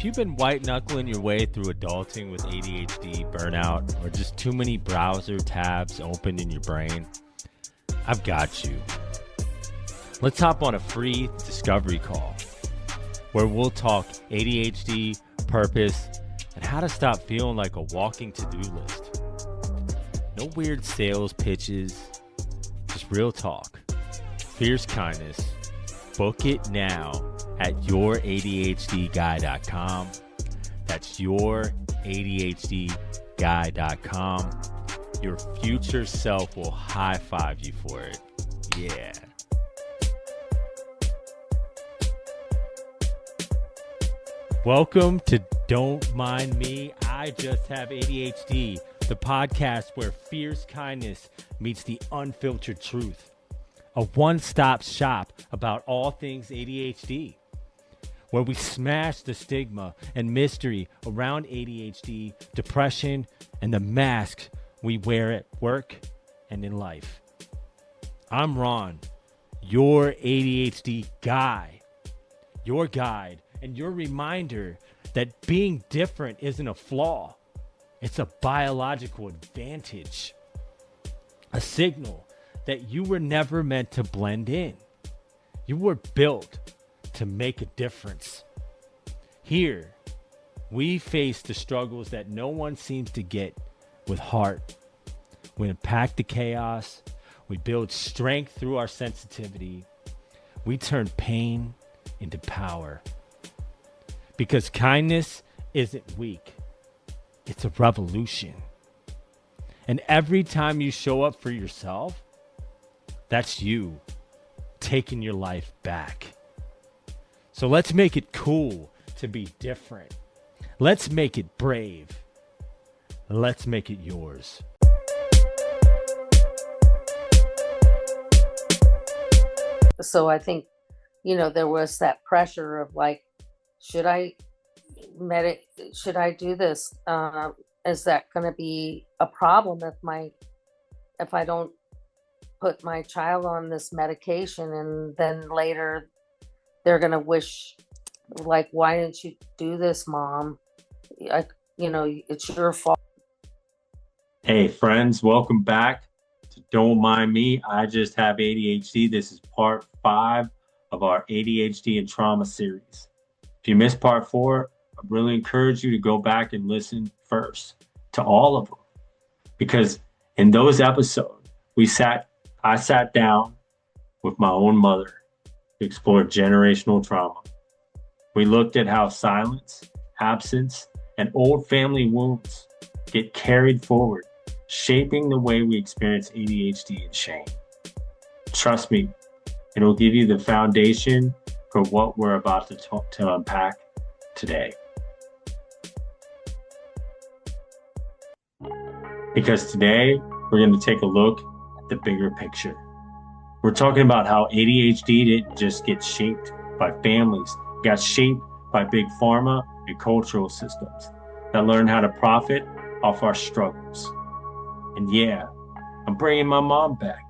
you've been white-knuckling your way through adulting with ADHD, burnout, or just too many browser tabs open in your brain, I've got you. Let's hop on a free discovery call where we'll talk ADHD, purpose, and how to stop feeling like a walking to-do list. No weird sales pitches, just real talk. Fierce kindness. Book it now at youradhdguy.com. That's youradhdguy.com. Your future self will high-five you for it. Yeah. Welcome to Don't Mind Me, I Just Have ADHD, the podcast where fierce kindness meets the unfiltered truth. A one-stop shop about all things ADHD, where we smash the stigma and mystery around ADHD, depression, and the masks we wear at work and in life. I'm Ron, your ADHD guy, your guide, and your reminder that being different isn't a flaw. It's a biological advantage, a signal that you were never meant to blend in. You were built to make a difference. Here, we face the struggles that no one seems to get with heart. We unpack the chaos. We build strength through our sensitivity. We turn pain into power. Because kindness isn't weak. It's a revolution. And every time you show up for yourself, that's you taking your life back. So let's make it cool to be different. Let's make it brave. Let's make it yours. So I think, there was that pressure of like, should I do this? Is that going to be a problem if I don't put my child on this medication, and then later they're going to wish, like, why didn't you do this, Mom? It's your fault. Hey friends, welcome back to Don't Mind Me, I Just Have ADHD. This is part 5 of our ADHD and trauma series. If you missed part 4, I really encourage you to go back and listen first to all of them, because in those episodes, I sat down with my own mother to explore generational trauma. We looked at how silence, absence, and old family wounds get carried forward, shaping the way we experience ADHD and shame. Trust me, it will give you the foundation for what we're about to unpack today. Because today, we're going to take a look at the bigger picture. We're talking about how ADHD didn't just get shaped by families, it got shaped by big pharma and cultural systems that learned how to profit off our struggles. And yeah, I'm bringing my mom back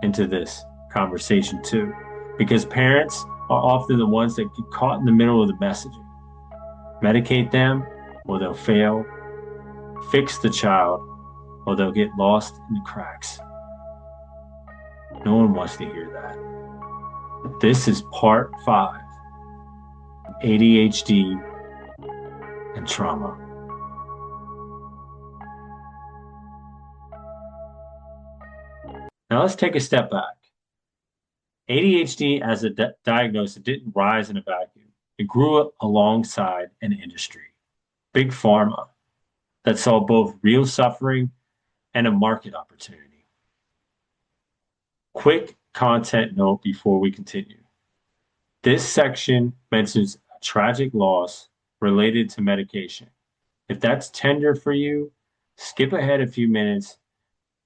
into this conversation too, because parents are often the ones that get caught in the middle of the messaging. Medicate them or they'll fail. Fix the child or they'll get lost in the cracks. No one wants to hear that. But this is part 5 of ADHD and trauma. Now let's take a step back. ADHD as a diagnosis didn't rise in a vacuum. It grew up alongside an industry, big pharma, that saw both real suffering and a market opportunity. Quick content note before we continue. This section mentions a tragic loss related to medication. If that's tender for you, skip ahead a few minutes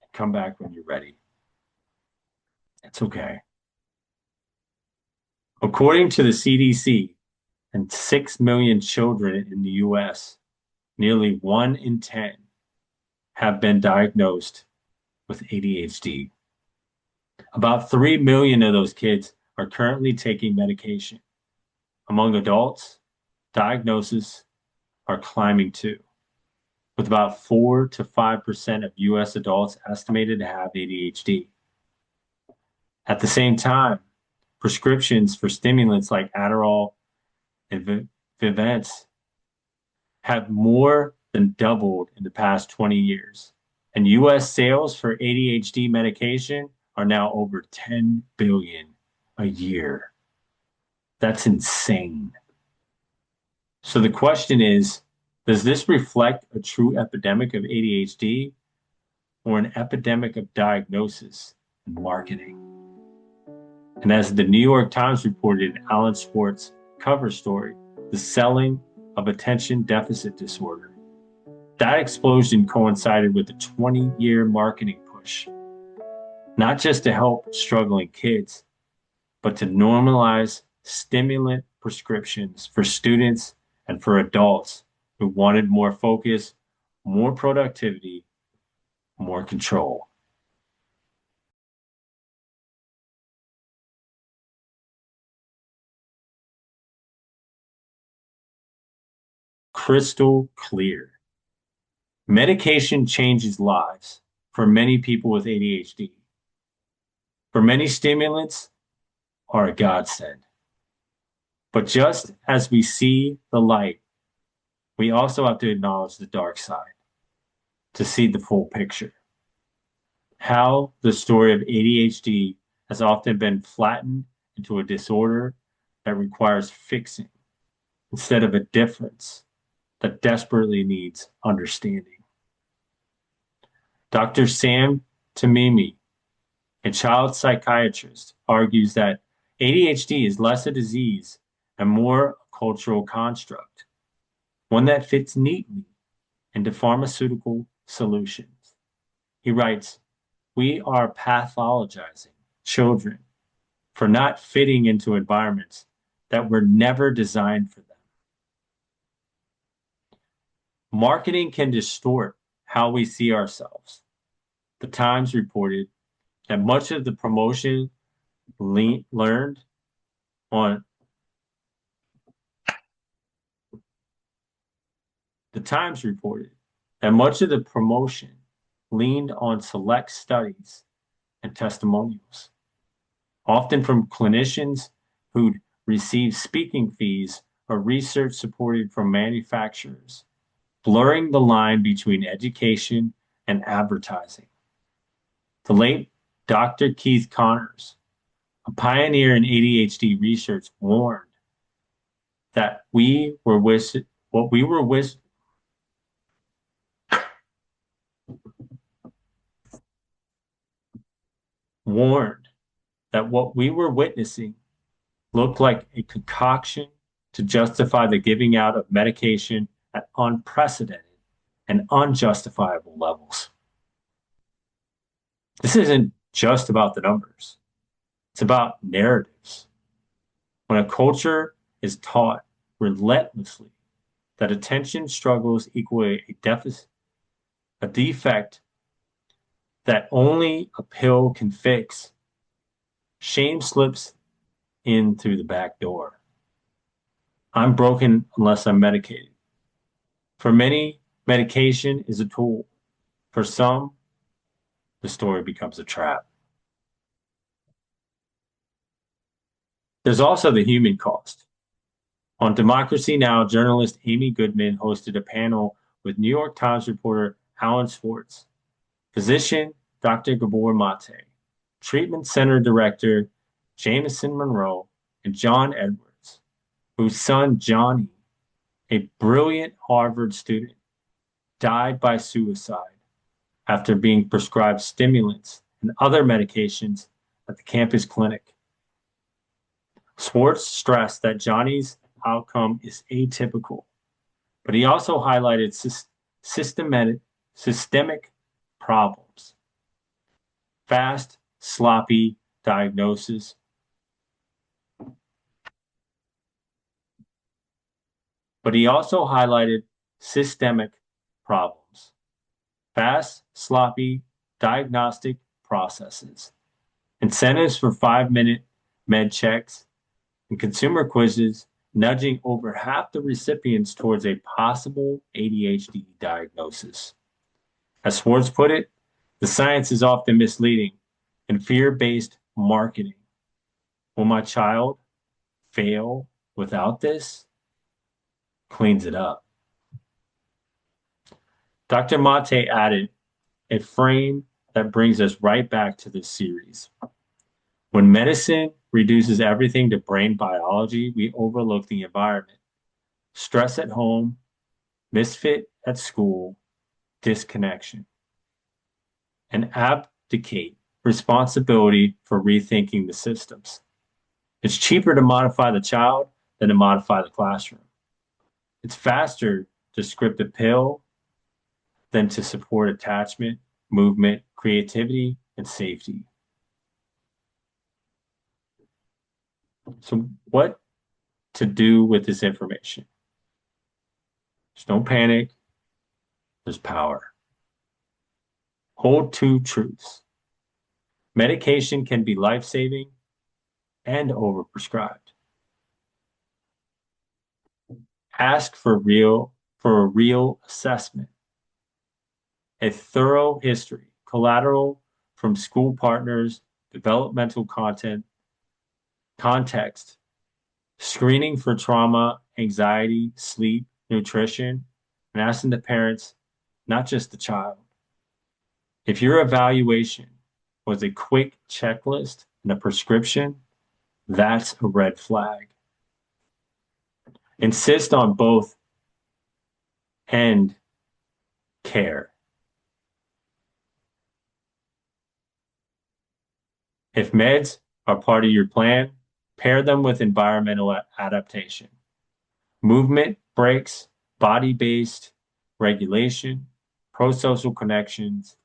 and come back when you're ready. It's okay. According to the CDC and 6 million children in the US, nearly 1 in 10 have been diagnosed with ADHD. About 3 million of those kids are currently taking medication. Among adults, diagnosis are climbing too, with about 4 to 5% of US adults estimated to have ADHD. At the same time, prescriptions for stimulants like Adderall and Vivance have more than doubled in the past 20 years. And US sales for ADHD medication are now over 10 billion a year. That's insane. So the question is, does this reflect a true epidemic of ADHD or an epidemic of diagnosis and marketing? And as the New York Times reported in Alan Schwartz's cover story, the selling of attention deficit disorder. That explosion coincided with a 20-year marketing push, not just to help struggling kids, but to normalize stimulant prescriptions for students and for adults who wanted more focus, more productivity, more control. Crystal clear. Medication changes lives for many people with ADHD. For many, stimulants are a godsend. But just as we see the light, we also have to acknowledge the dark side to see the full picture. How the story of ADHD has often been flattened into a disorder that requires fixing instead of a difference that desperately needs understanding. Dr. Sam Tamimi, a child psychiatrist, argues that ADHD is less a disease and more a cultural construct, one that fits neatly into pharmaceutical solutions. He writes, "We are pathologizing children for not fitting into environments that were never designed for them." Marketing can distort how we see ourselves. The Times reported that much of the promotion leaned on select studies and testimonials, often from clinicians who'd received speaking fees or research supported from manufacturers, blurring the line between education and advertising. The late Dr. Keith Connors, a pioneer in ADHD research, warned that what we were witnessing looked like a concoction to justify the giving out of medication at unprecedented and unjustifiable levels. This isn't just about the numbers. It's about narratives. When a culture is taught relentlessly that attention struggles equal a deficit, a defect that only a pill can fix, shame slips in through the back door. I'm broken unless I'm medicated. For many, medication is a tool. For some, the story becomes a trap. There's also the human cost. On Democracy Now!, journalist Amy Goodman hosted a panel with New York Times reporter Alan Schwartz, physician Dr. Gabor Mate, treatment center director Jameson Monroe, and John Edwards, whose son Johnny, a brilliant Harvard student, died by suicide after being prescribed stimulants and other medications at the campus clinic. Schwartz stressed that Johnny's outcome is atypical, but he also highlighted systemic problems. Fast, sloppy diagnosis, but he also highlighted systemic problems. Fast, sloppy diagnostic processes, incentives for 5-minute med checks, and consumer quizzes nudging over half the recipients towards a possible ADHD diagnosis. As Swartz put it, the science is often misleading and fear-based marketing. Will my child fail without this? Cleans it up. Dr. Mate added a frame that brings us right back to this series. When medicine reduces everything to brain biology, we overlook the environment. Stress at home, misfit at school, disconnection, and abdicate responsibility for rethinking the systems. It's cheaper to modify the child than to modify the classroom. It's faster to script a pill than to support attachment, movement, creativity, and safety. So what to do with this information? There's no panic. There's power. Hold two truths. Medication can be life-saving and overprescribed. Ask for a real assessment, a thorough history, collateral from school partners, developmental context, screening for trauma, anxiety, sleep, nutrition, and asking the parents, not just the child. If your evaluation was a quick checklist and a prescription, that's a red flag. Insist on both and care. If meds are part of your plan, pair them with environmental adaptation. Movement breaks, body-based regulation, pro-social connections,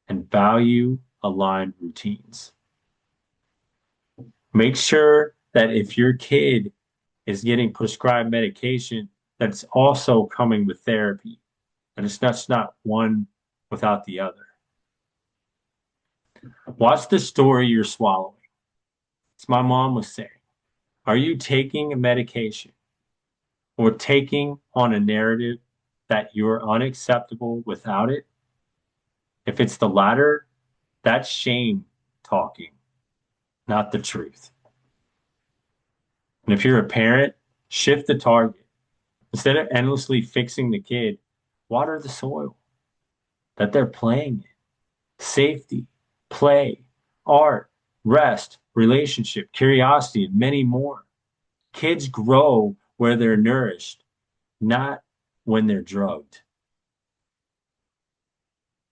and value-aligned routines. Make sure that if your kid is getting prescribed medication, that's also coming with therapy, and it's not one without the other. Watch the story you're swallowing. As my mom was saying, are you taking a medication or taking on a narrative that you're unacceptable without it? If it's the latter, that's shame talking, not the truth. And if you're a parent, shift the target. Instead of endlessly fixing the kid, water the soil that they're playing in. Safety, play, art, rest, relationship, curiosity, and many more. Kids grow where they're nourished, not when they're drugged.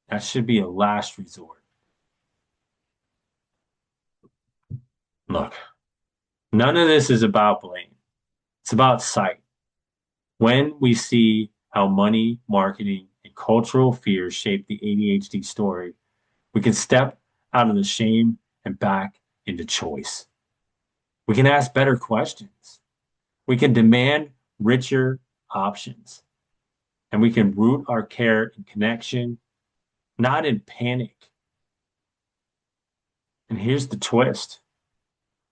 That should be a last resort. Look, none of this is about blame. It's about sight. When we see how money, marketing, and cultural fears shape the ADHD story, we can step out of the shame and back into choice. We can ask better questions. We can demand richer options. And we can root our care in connection, not in panic. And here's the twist.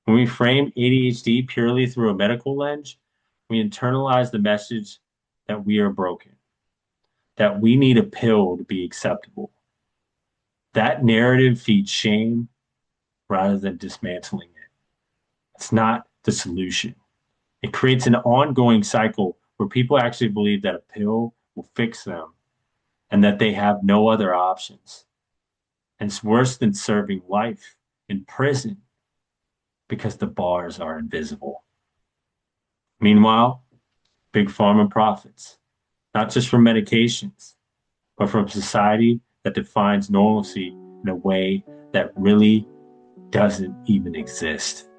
When we frame ADHD purely through a medical lens, we internalize the message that we are broken, that we need a pill to be acceptable. That narrative feeds shame rather than dismantling it. It's not the solution. It creates an ongoing cycle where people actually believe that a pill will fix them and that they have no other options. And it's worse than serving life in prison because the bars are invisible. Meanwhile, big pharma profits, not just from medications, but from society that defines normalcy in a way that really doesn't even exist.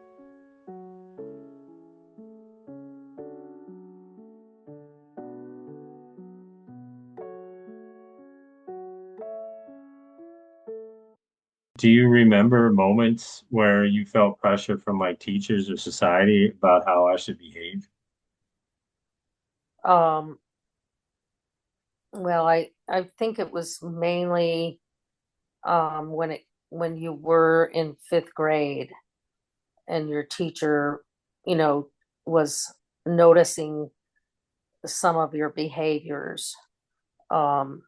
Do you remember moments where you felt pressure from like teachers or society about how I should behave? Um, well, I think it was mainly when you were in fifth grade and your teacher, was noticing some of your behaviors, um,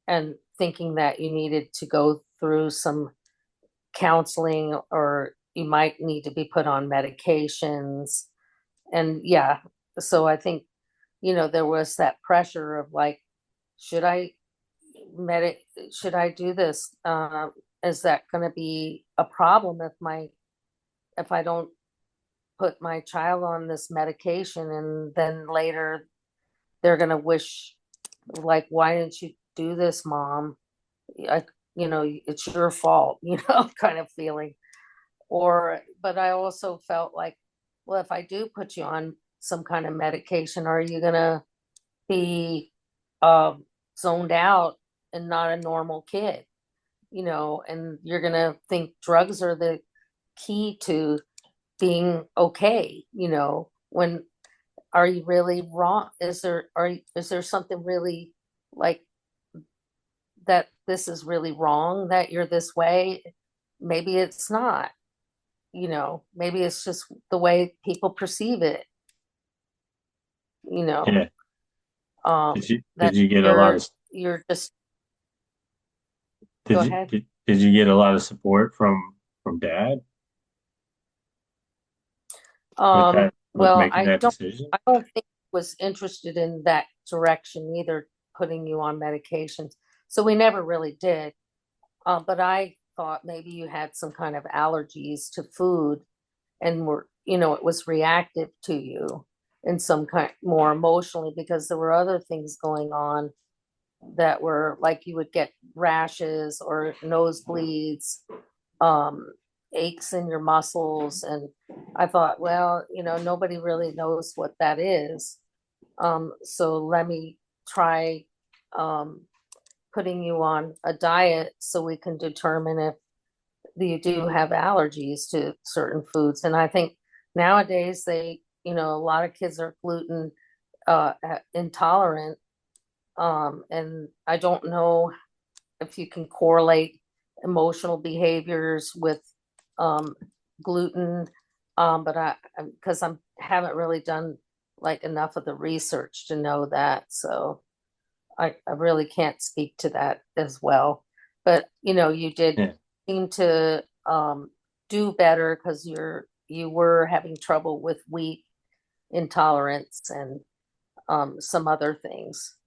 and thinking that you needed to go through some counseling or you might need to be put on medications. And yeah, so I think, there was that pressure of like, should I medic should I do this? Is that going to be a problem if I don't put my child on this medication and then later they're going to wish, like, why didn't you do this, mom? I, it's your fault, kind of feeling. But I also felt like, well, if I do put you on some kind of medication, are you going to be zoned out and not a normal kid? And you're going to think drugs are the key to being okay, when are you really wrong? Is there something really like that this is really wrong that you're this way? Maybe it's not, maybe it's just the way people perceive it, you know, Yeah. Did that you get a lot of you're just go did you ahead. did you get a lot of support from dad with with Well, making that decision? I don't think he was interested in that direction either, putting you on medications. So we never really did. But I thought maybe you had some kind of allergies to food and it was reactive to you in some kind more emotionally because there were other things going on that were like you would get rashes or nosebleeds, um, aches in your muscles. And I thought, well, nobody really knows what that is. So let me try um, putting you on a diet so we can determine if you do have allergies to certain foods. And I think nowadays a lot of kids are gluten intolerant. And I don't know if you can correlate emotional behaviors with um, gluten. But because I haven't really done like enough of the research to know that. So I really can't speak to that as well. But you did Yeah. seem to do better because you were having trouble with wheat intolerance and some other things.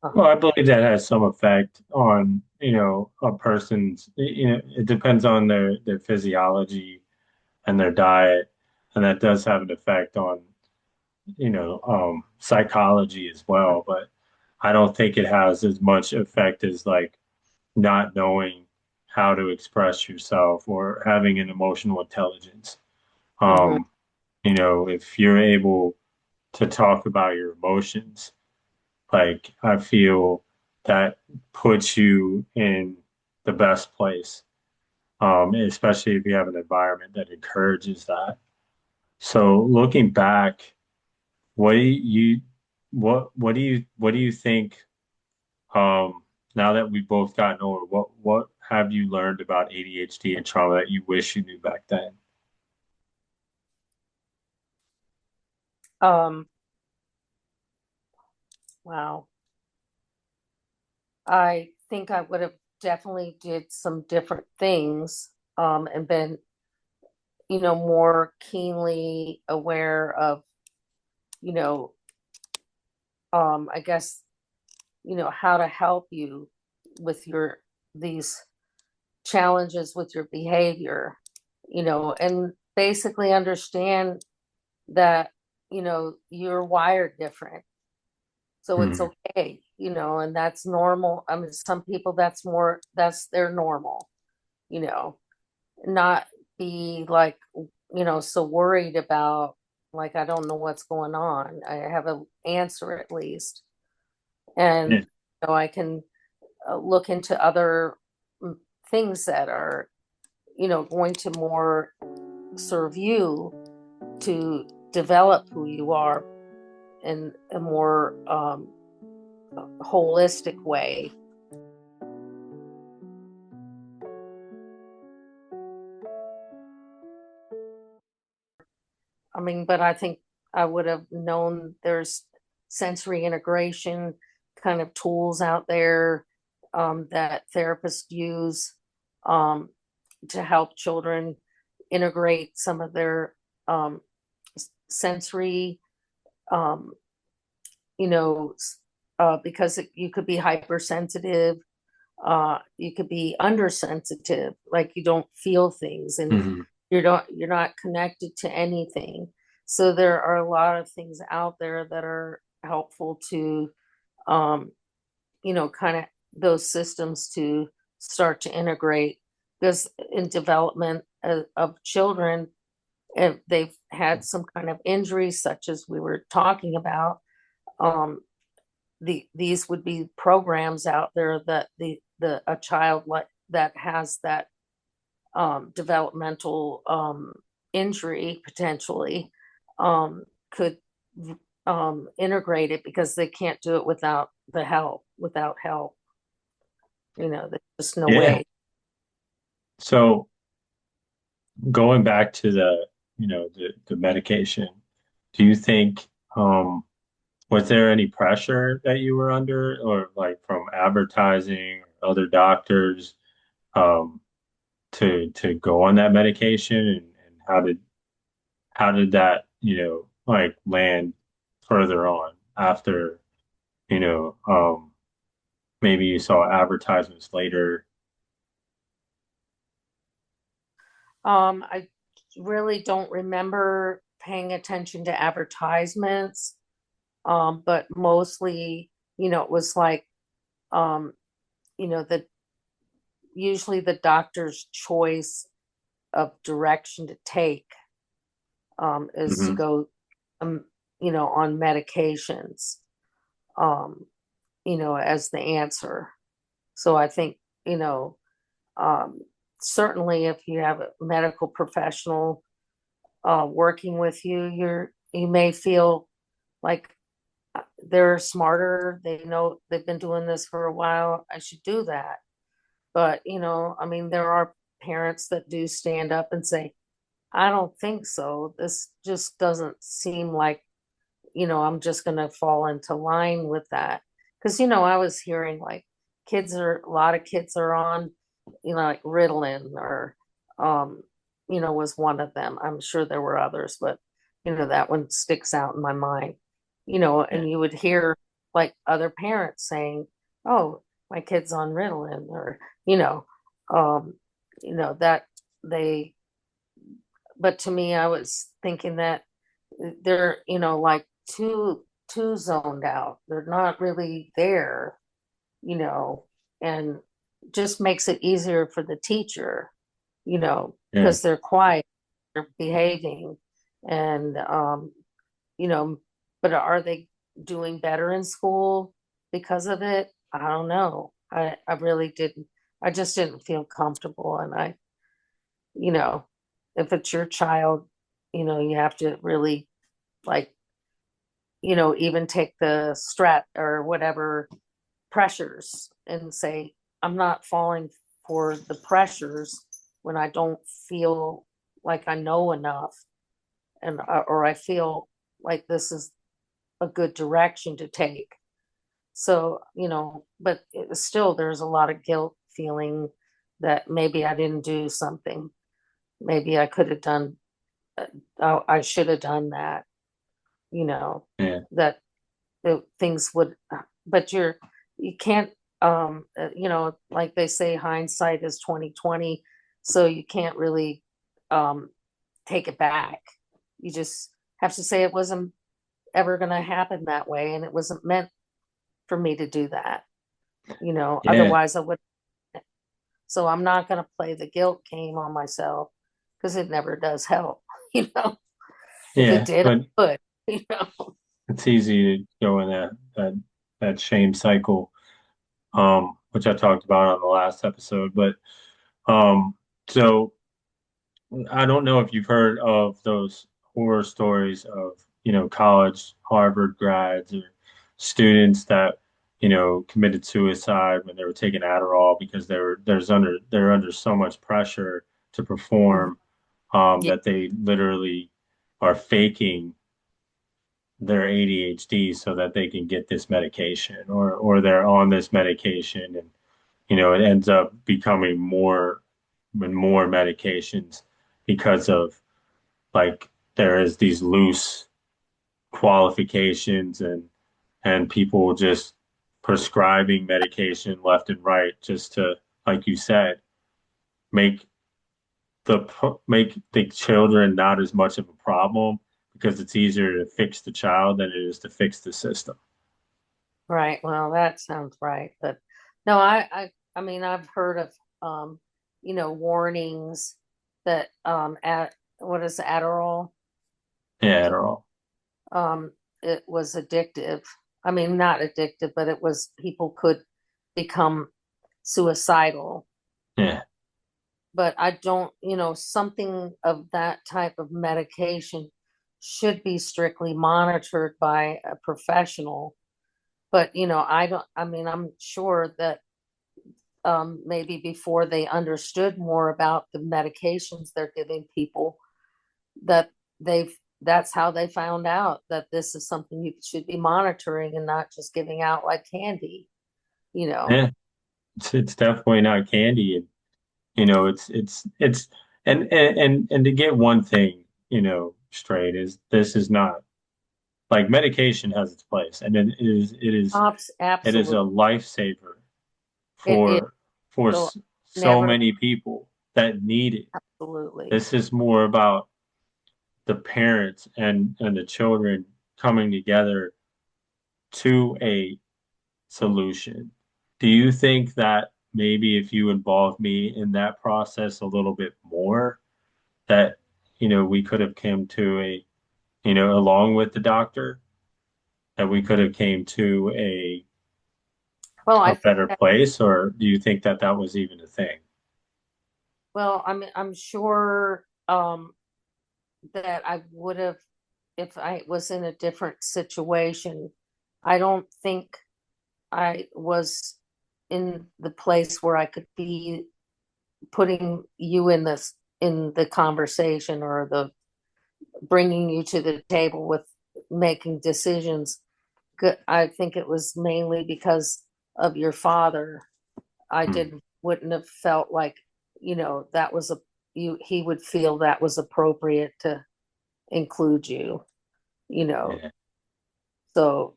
Well, Um, I believe that has some effect on, a person's, it depends on their physiology and their diet, and that does have an effect on, psychology as well. But I don't think it has as much effect as like not knowing how to express yourself or having an emotional intelligence. mhm, Um, if you're able to talk about your emotions, like I feel that puts you in the best place, especially if you have an environment that encourages that. So looking back, what do you what do you think um now that we've both gotten older, what have you learned about ADHD and trauma that you wish you knew back then? um, wow. I think I would have definitely did some different things and been, more keenly aware of, you know, I guess, how to help you with these challenges with your behavior, and basically understand that, you're wired different. So it's Hmm. okay, and that's normal. I mean, some people that's their normal, you know, not be like, so worried about like, I don't know what's going on. I have an answer at least. And, Yeah. I can look into other things that are, going to more serve you to develop who you are in a more holistic way. I mean, but I think I would have known there's sensory integration kind of tools out there that therapists use um, to help children integrate some of their sensory, um, you know, because you could be hypersensitive, you could be undersensitive, like you don't feel things and Hmm. you're not connected to anything. So there are a lot of things out there that are helpful to, um, kind of those systems to start to integrate because in development of children, if they've had some kind of injury, such as we were talking about, um, these would be programs out there that the a child like that has that developmental injury potentially could integrate it because they can't do it without the help. Without help, there's just no Yeah. way. So going back to the medication, do you think was there any pressure that you were under, or like from advertising or other doctors, um, to go on that medication, and how did that, like land further on after, you know, um, maybe you saw advertisements later? I really don't remember paying attention to advertisements, but mostly, it was like, um, the usually the doctor's choice of direction to take is to Hmm. go, um, on medications, um, as the answer. So I think, you know, um, certainly if you have a medical professional working with you, you may feel like they're smarter. They know they've been doing this for a while. I should do that. But, I mean, there are parents that do stand up and say, I don't think so. This just doesn't seem like, I'm just going to fall into line with that. Because, I was hearing like a lot of kids are on, like Ritalin or, um, was one of them. I'm sure there were others, but, that one sticks out in my mind, Yeah. and you would hear like other parents saying, oh, my kid's on Ritalin or, you know, um, that they, but to me, I was thinking that they're, like too zoned out. They're not really there, you know, and just makes it easier for the teacher, Yeah. because they're quiet, they're behaving, and you know, but are they doing better in school because of it? I don't know. I really didn't. I just didn't feel comfortable, and you know, if it's your child, you have to really like, even take the strat or whatever pressures and say, I'm not falling for the pressures when I don't feel like I know enough and or I feel like this is a good direction to take. So, but still there's a lot of guilt feeling that maybe I didn't do something. Maybe I could have done, I should have done that, you know, Yeah. that things would, but you can't, like they say, hindsight is 2020. So you can't really um, take it back. You just have to say it wasn't ever going to happen that way. And it wasn't meant for me to do that, Yeah. otherwise I would. So I'm not going to play the guilt game on myself because it never does help, you know, if it Yeah. did, But I would, you know. it's easy to go in that shame cycle, which I talked about on the last episode. But um, so I don't know if you've heard of those horror stories of, college Harvard grads or students that, committed suicide when they were taking Adderall because they're under so much pressure to Mhm. perform, Yeah. that they literally are faking, their ADHD so that they can get this medication, or they're on this medication, and it ends up becoming more and more medications because of, like, there is these loose qualifications, and people just prescribing medication left and right just to, like you said, make make the children not as much of a problem, because it's easier to fix the child than it is to fix the system. Right. Well, that sounds right. But no, I mean, I've heard of, warnings that, at what is Adderall? Yeah, Adderall. Um, it was addictive. I mean, not addictive, but it was, people could become suicidal. Yeah, But I don't, something of that type of medication should be strictly monitored by a professional. But, I don't, I mean, I'm sure that, maybe before they understood more about the medications they're giving people, that that's how they found out that this is something you should be monitoring and not just giving out like candy, you know. yeah. It's definitely not candy, and it's and to get one thing straight, is this is not, like, medication has its place, and it is a Absolutely. lifesaver It is. for So so never, many people that need it. absolutely. This is more about the parents and the children coming together to a solution. Do you think that maybe if you involve me in that process a little bit more, that we could have come to along with the doctor, that we could have came to Well, I a think better that, place, or do you think that that was even a thing? well, I mean, I'm sure, that I would have, if I was in a different situation. I don't think I was in the place where I could be putting you in the conversation, or the bringing you to the table with making decisions. I think it was mainly because of your father. I Hmm. didn't wouldn't have felt like, that was a you he would feel that was appropriate to include you, you know. Yeah. So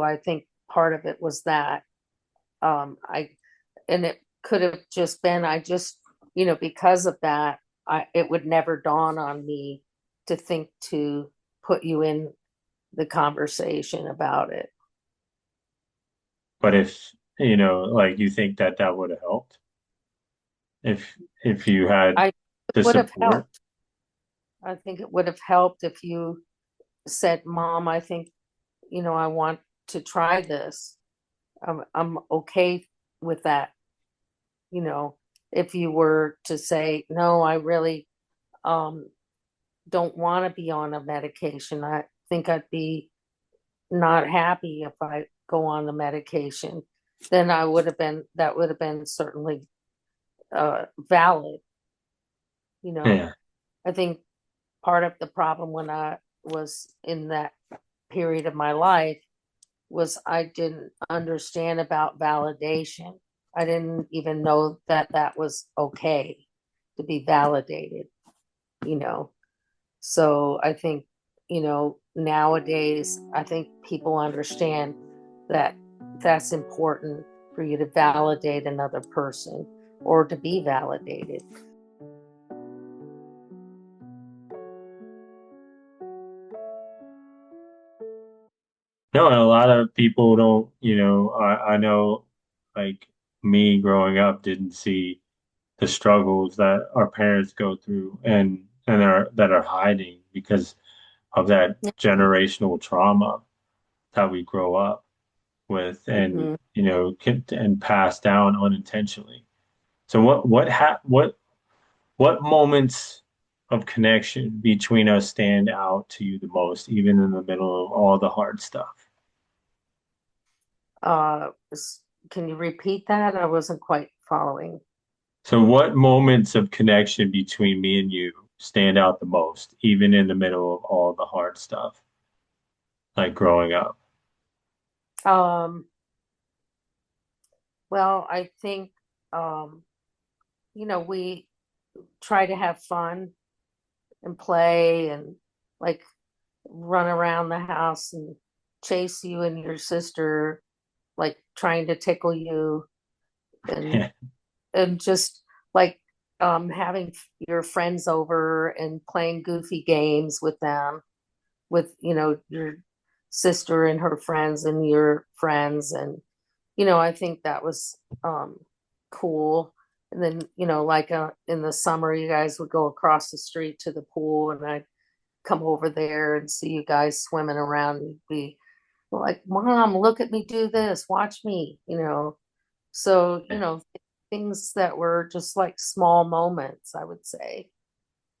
I think part of it was that, I and it could have just been, I just, because of that, it would never dawn on me to think to put you in the conversation about it. But if, like, you think that that would have helped if you had I It the would have support? helped. I think it would have helped if you said, Mom, I think, I want to try this. I'm okay with that. You know, if you were to say, no, I really, um, don't want to be on a medication. I think I'd be not happy if I go on the medication. Then that would have been certainly, valid. You know, Yeah. I think part of the problem when I was in that period of my life was I didn't understand about validation. I didn't even know that that was okay to be validated, you know. So I think, nowadays, I think people understand that that's important for you to validate another person or to be validated. No, and a lot of people don't, I know, like, me growing up didn't see the struggles that our parents go through, and are that are hiding because of that generational trauma that we grow up with, and Mhm. and pass down unintentionally. So what moments of connection between us stand out to you the most, even in the middle of all the hard stuff? Uh, can you repeat that? I wasn't quite following. So what moments of connection between me and you stand out the most, even in the middle of all the hard stuff? like growing up? Um, well, I think, um, we try to have fun and play and like run around the house and chase you and your sister, like trying to tickle you and Yeah. just like having your friends over and playing goofy games with them, with your sister and her friends and your friends. And I think that was cool. And then like in the summer you guys would go across the street to the pool, and I'd come over there and see you guys swimming around and be like, Mom, look at me do this, watch me. So things that were just like small moments, I would say,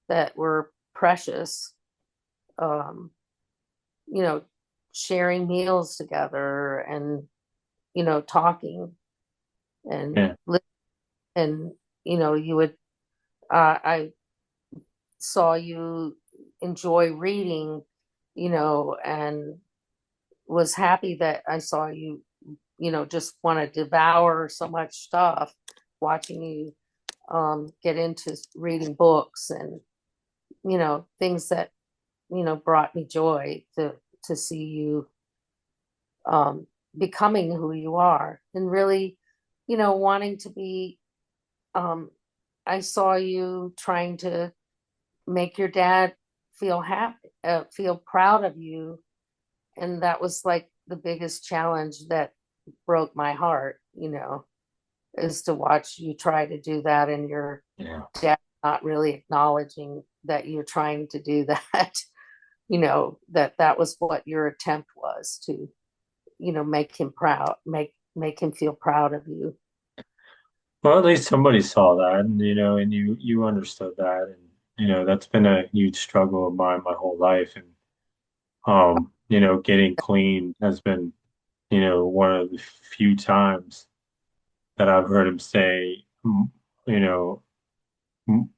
that were precious. um you know Sharing meals together and talking and Yeah. and you would I saw you enjoy reading, and was happy that I saw you, just want to devour so much stuff, watching you get into reading books and, things that, brought me joy to see you um, becoming who you are and really, wanting to be. Um, I saw you trying to make your dad feel happy, feel proud of you. And that was like the biggest challenge that broke my heart, is to watch you try to do that and your Yeah. dad not really acknowledging that you're trying to do that. That was what your attempt was to, make him proud, make him feel proud of you. Well, at least somebody saw that, and and you understood that, and that's been a huge struggle of mine my whole life, and getting clean has been, one of the few times that I've heard him say, you know, m-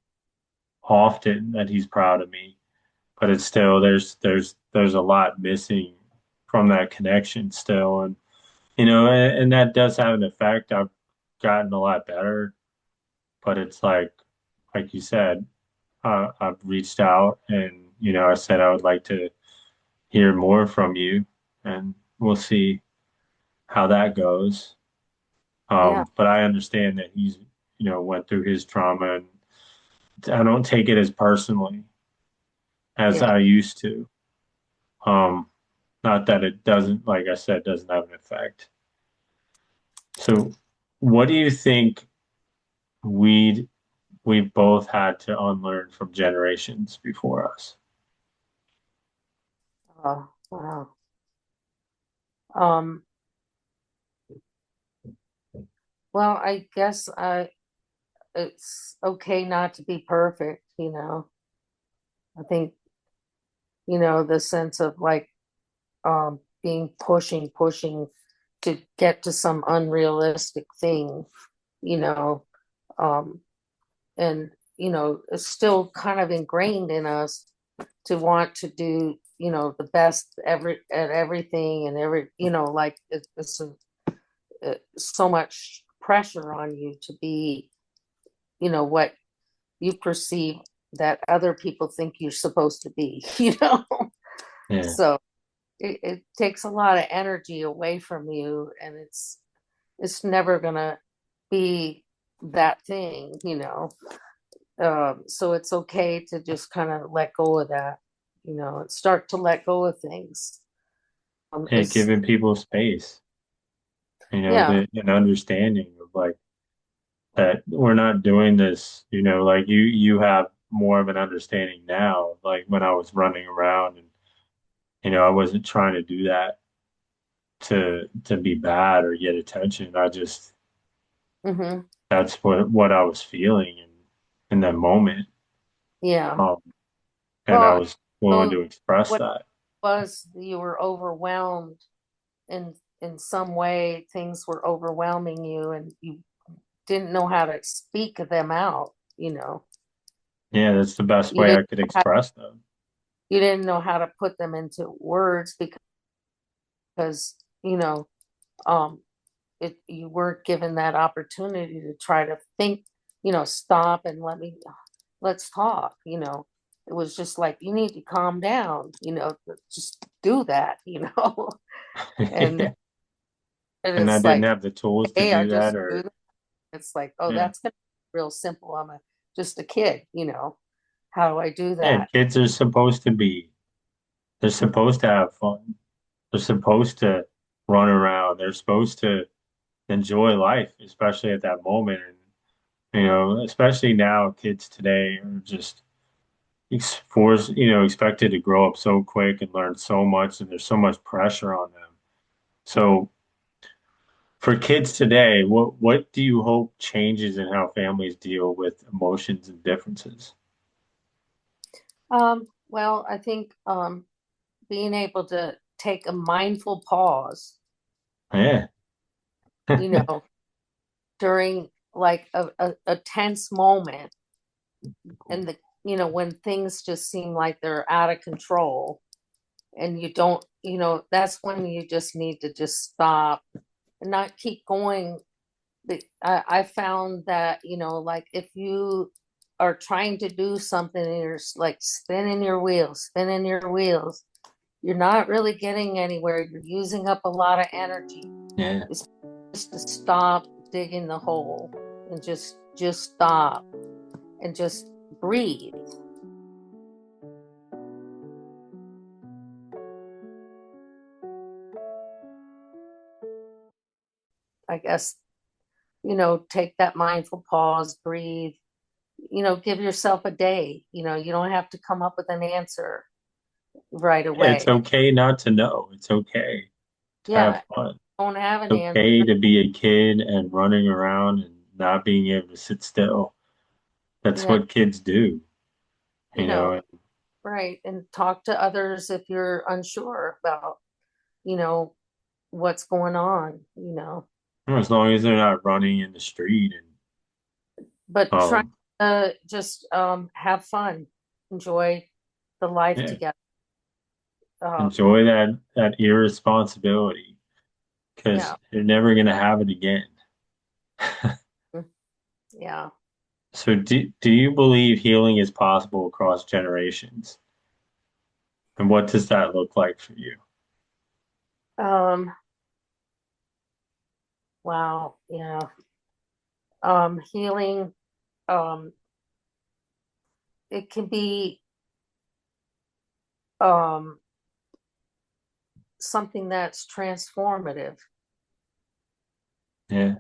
often that he's proud of me, but it's still there's a lot missing from that connection still, and and that does have an effect. I've gotten a lot better, but it's like you said, I've reached out and I said I would like to hear more from you, and we'll see how that goes. Yeah, But I understand that he's went through his trauma, and I don't take it as personally as yeah. I used to. Um, Not that it doesn't, like I said, doesn't have an effect. So, what do you think we'd we've both had to unlearn from generations before us? Wow. Um, well, I guess it's okay not to be perfect, I think, the sense of like being pushing to get to some unrealistic thing, you know, um, and it's still kind of ingrained in us to want to do, the best at everything and like so much pressure on you to be, what you perceive that other people think you're supposed to be, Yeah. so it takes a lot of energy away from you, and it's never gonna be that thing, so it's okay to just kind of let go of that, and start to let go of things. Yeah, It's giving people space, Yeah. an understanding of like that we're not doing this, like you have more of an understanding now. Like when I was running around and I wasn't trying to do that to be bad or get attention. I just Hmm. that's what I was feeling in that moment. Yeah. Um, and I Well, was willing so to express what that. was you were overwhelmed in some way, things were overwhelming you and you didn't know how to speak them out, Yeah, that's the best you way didn't I could know how, express them. you didn't know how to put them into words because because, you know, um, you weren't given that opportunity to try to think, stop and let's talk, It was just like, you need to calm down, just do that, and And I it's didn't like, have the tools to hey, I do that, just do or that. It's like, oh, yeah. that's gonna be real simple. Just a kid, How do I do And that? kids are supposed to be, they're supposed to have fun. They're supposed to run around. They're supposed to enjoy life, especially at that moment. And, especially now, kids today are just expected to grow up so quick and learn so much, and there's so much pressure on them. So for kids today, what do you hope changes in how families deal with emotions and differences? Well, I think being able to take a mindful pause, Yeah. you know, during like a tense moment, and when things just seem like they're out of control, and you don't, that's when you just need to just stop and not keep going. I found that, like if you are trying to do something and you're like spinning your wheels, you're not really getting anywhere. You're using up a lot of energy. Yeah. It's just to stop digging the hole and just stop and just breathe. I guess, take that mindful pause, breathe, give yourself a day. You don't have to come up with an answer right Yeah, it's away. okay not to know. It's okay to have Yeah, fun. don't have an It's answer. okay to be a kid and running around and not being able to sit still. That's Yeah, what kids do, you you know, know. right. And talk to others if you're unsure about, you know, what's going on. As long as they're not running in the street and But try um to just have fun, enjoy the life yeah, together. Um, enjoy that irresponsibility because yeah, you're never gonna have it again. yeah. So do you believe healing is possible across generations? And what does that look like for you? Um, wow, yeah. Healing, um, it can be um something that's transformative. Yeah,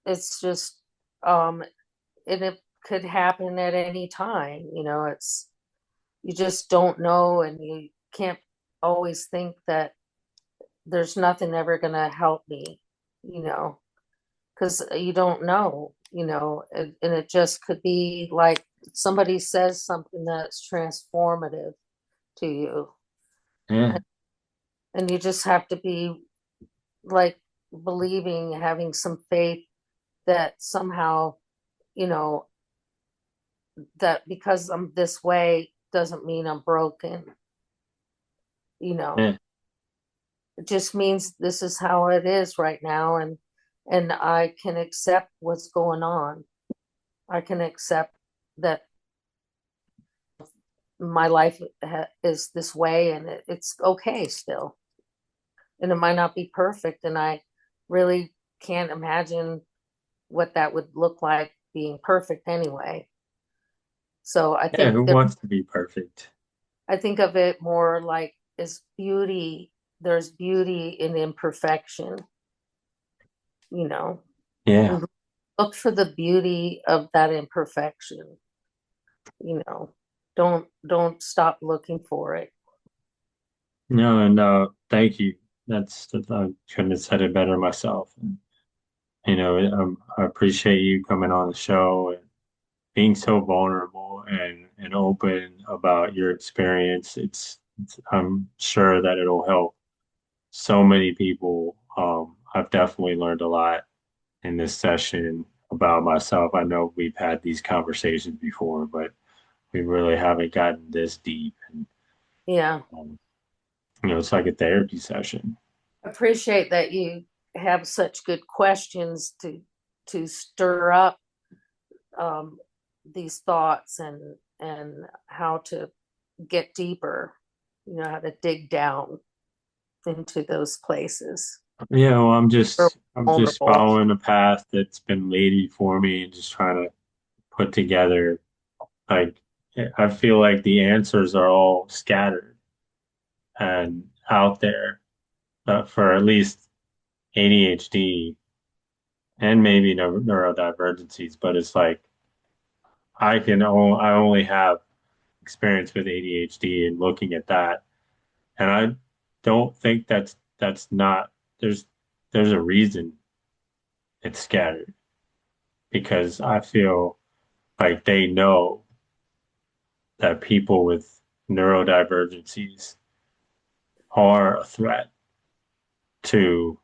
It's just um and it could happen at any time, it's you just don't know, and you can't always think that there's nothing ever going to help me, you know because you don't know, and it just could be like somebody says something that's transformative to you, yeah, and you just have to be like believing, having some faith that somehow, you know that because I'm this way doesn't mean I'm broken. you know yeah. it just means this is how it is right now, and I can accept what's going on. I can accept that my life is this way, and it's okay still, and it might not be perfect, and I really can't imagine what that would look like being perfect anyway. So Yeah, who wants to be perfect? I think of it more like as beauty. There's beauty in imperfection, you know, Yeah. and look for the beauty of that imperfection, you know. Don't stop looking for it. No, and thank you. I couldn't have said it better myself. And, I appreciate you coming on the show and being so vulnerable and open about your experience. I'm sure that it'll help so many people. I've definitely learned a lot in this session about myself. I know we've had these conversations before, but we really haven't gotten this deep. And Yeah. um, it's like a therapy session. appreciate that you have such good questions to stir up these thoughts and how to get deeper, how to dig down into those places. Yeah, well, We're I'm just vulnerable. following a path that's been laid for me and just trying to put together like I feel like the answers are all scattered and out there for at least ADHD and maybe neurodivergencies, but it's like I only have experience with ADHD and looking at that, and I don't think that's not there's a reason it's scattered because I feel like they know that people with neurodivergencies are a threat to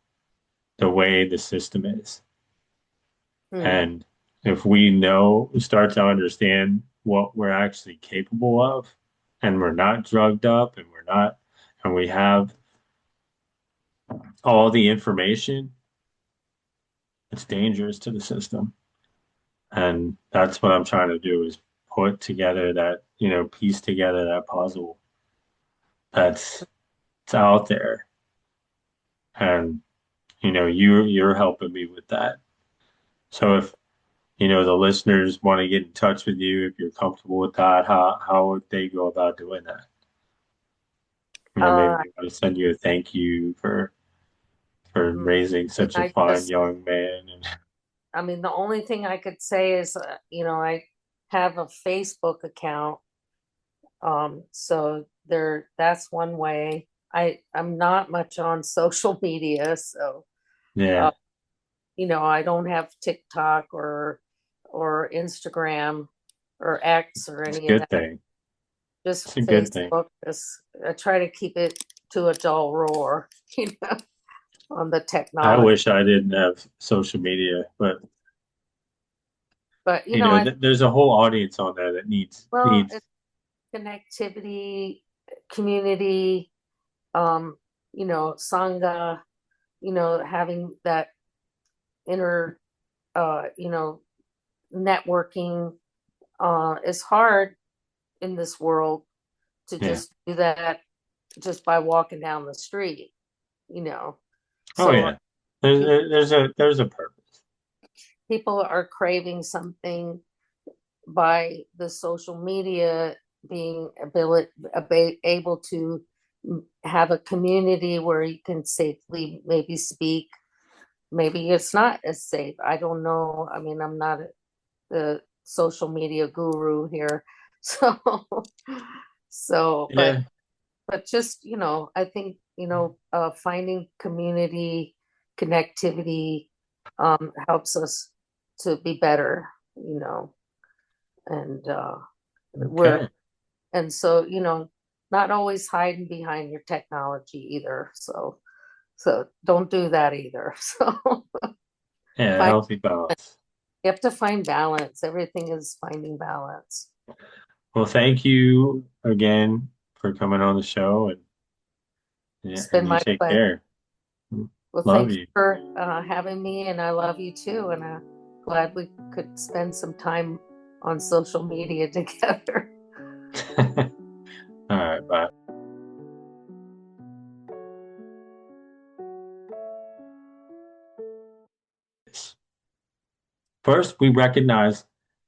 the way the system is. Hmm. And if start to understand what we're actually capable of, and we're not drugged up, and we have all the information, it's dangerous to the system. And that's what I'm trying to do is put together piece together that puzzle that's it's out there. And, you're helping me with that. So if the listeners want to get in touch with you if you're comfortable with that. How would they go about doing that? Maybe Uh, they want to send you a thank you for mm, raising such a I fine just, young man. And I mean, the only thing I could say is, I have a Facebook account. So that's one way. I'm not much on social media, so, uh, yeah, I don't have TikTok or Instagram or X or it's a any of good that. thing. Just It's a good thing. Facebook. I try to keep it to a dull roar, on the I technology. wish I didn't have social media, but But I there's a whole audience on there that well, needs it's connectivity, community, um, sangha, having that inner, networking, is hard in this world to yeah. just do that just by walking down the street, you know. Oh So yeah. There's pe- there's a purpose. people are craving something by the social media being able to have a community where you can safely maybe speak. Maybe it's not as safe. I don't know. I mean, I'm not the social media guru here. So, so, Yeah. but just, I think, finding community connectivity, helps us to be better, and, we're, Okay. and so, not always hiding behind your technology either. So don't do that either. So Yeah, find, healthy balance. you have to find balance. Everything is finding balance. Well, thank you again for coming on the show and yeah, It's been and you my take pleasure. care. Well, Love thank you you. for having me, and I love you too. And I'm glad we could spend some time on social media together. All right, bye. First, we recognize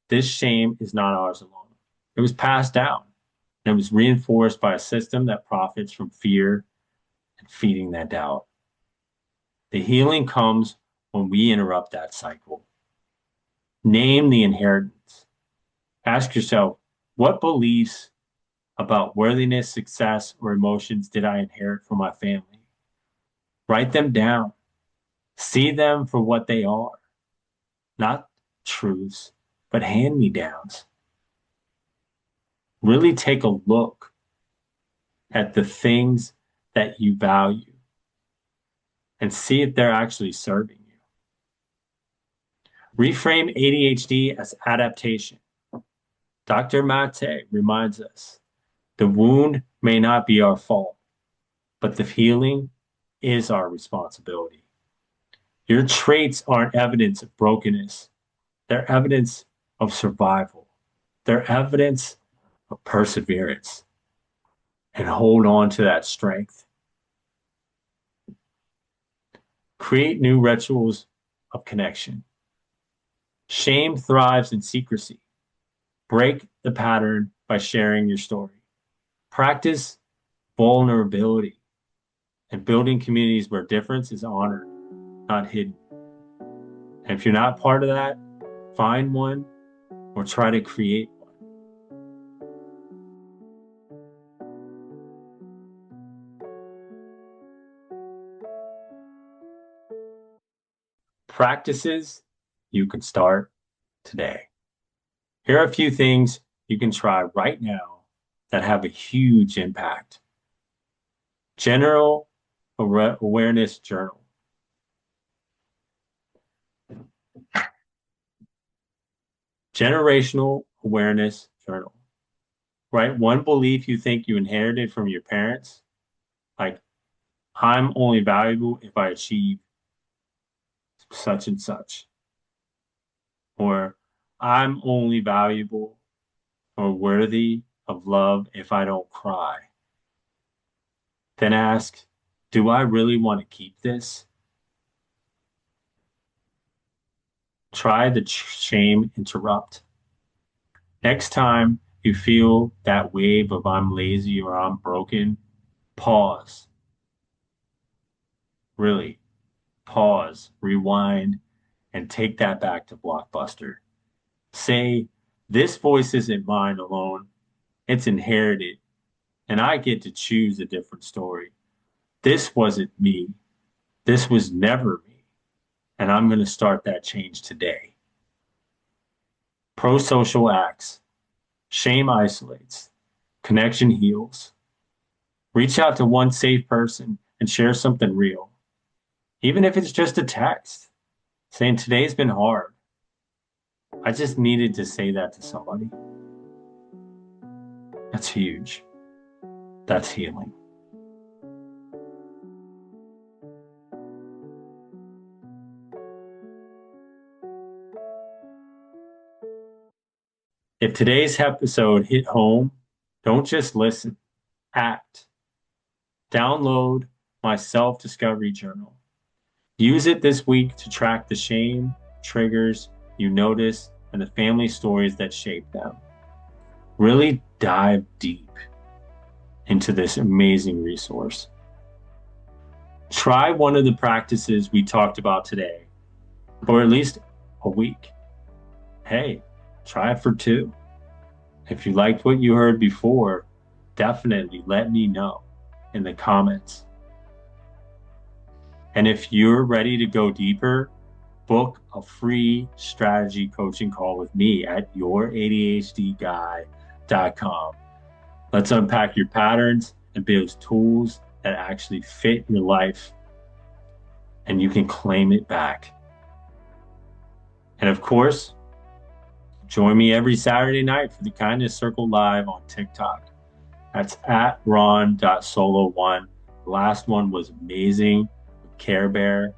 this shame is not ours alone. It was passed down and it was reinforced by a system that profits from fear and feeding that doubt. The healing comes when we interrupt that cycle. Name the inheritance. Ask yourself, what beliefs about worthiness, success, or emotions did I inherit from my family? Write them down. See them for what they are, not truths, but hand me downs. Really take a look at the things that you value and see if they're actually serving you. Reframe ADHD as adaptation. Dr. Mate reminds us the wound may not be our fault, but the healing is our responsibility. Your traits aren't evidence of brokenness. They're evidence of survival. They're evidence of perseverance. And hold on to that strength. Create new rituals of connection. Shame thrives in secrecy. Break the pattern by sharing your story. Practice vulnerability and building communities where difference is honored, not hidden. And if you're not part of that, find one or try to create one. Practices you can start today. Here are a few things you can try right now that have a huge impact. General awareness journal. Generational awareness journal. Write one belief you think you inherited from your parents, like, I'm only valuable if I achieve such and such. Or I'm only valuable or worthy of love if I don't cry. Then ask, do I really want to keep this? Try the shame interrupt. Next time you feel that wave of I'm lazy or I'm broken, pause. Really, pause, rewind, and take that back to Blockbuster. Say, this voice isn't mine alone. It's inherited, and I get to choose a different story. This wasn't me. This was never me. And I'm going to start that change today. Pro-social acts. Shame isolates. Connection heals. Reach out to one safe person and share something real. Even if it's just a text saying today's been hard. I just needed to say that to somebody. That's huge. That's healing. If today's episode hit home, don't just listen, act. Download my self-discovery journal. Use it this week to track the shame, triggers you notice, and the family stories that shape them. Really dive deep into this amazing resource. Try one of the practices we talked about today for at least a week. Hey, try it for 2. If you liked what you heard before, definitely let me know in the comments. And if you're ready to go deeper, book a free strategy coaching call with me at youradhdguy.com. Let's unpack your patterns and build tools that actually fit your life, and you can claim it back. And of course, join me every Saturday night for the Kindness Circle Live on TikTok. That's at ron.solo1. The last one was amazing with Care Bear,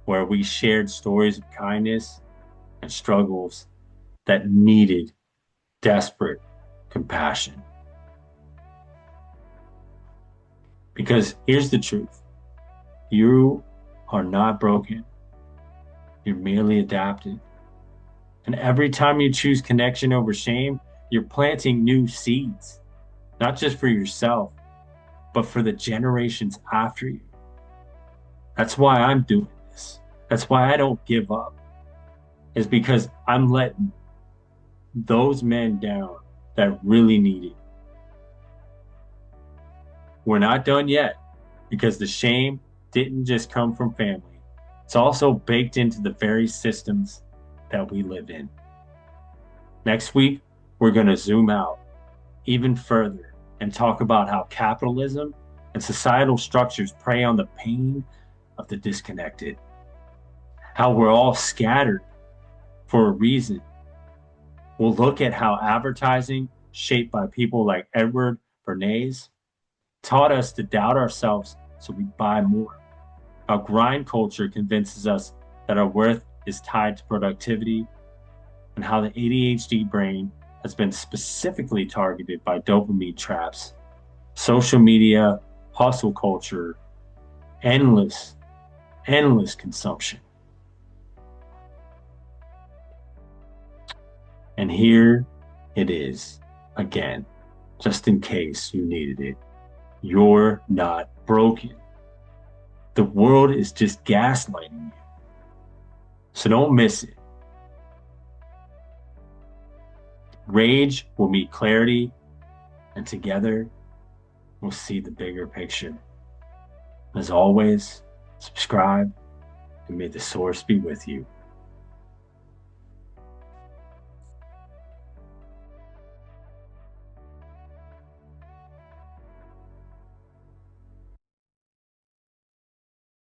where we shared stories of kindness and struggles that needed desperate compassion. Because here's the truth. You are not broken. You're merely adapted. And every time you choose connection over shame, you're planting new seeds, not just for yourself, but for the generations after you. That's why I'm doing this. That's why I don't give up. It's because I'm letting those men down that really need it. We're not done yet, because the shame didn't just come from family. It's also baked into the very systems that we live in. Next week, we're going to zoom out even further and talk about how capitalism and societal structures prey on the pain of the disconnected. How we're all scattered for a reason. We'll look at how advertising, shaped by people like Edward Bernays, taught us to doubt ourselves so we buy more. How grind culture convinces us that our worth is tied to productivity, and how the ADHD brain has been specifically targeted by dopamine traps, social media, hustle culture, endless, endless consumption. And here it is again, just in case you needed it. You're not broken. The world is just gaslighting you. So don't miss it. Rage will meet clarity, and together we'll see the bigger picture. As always, subscribe, and may the source be with you.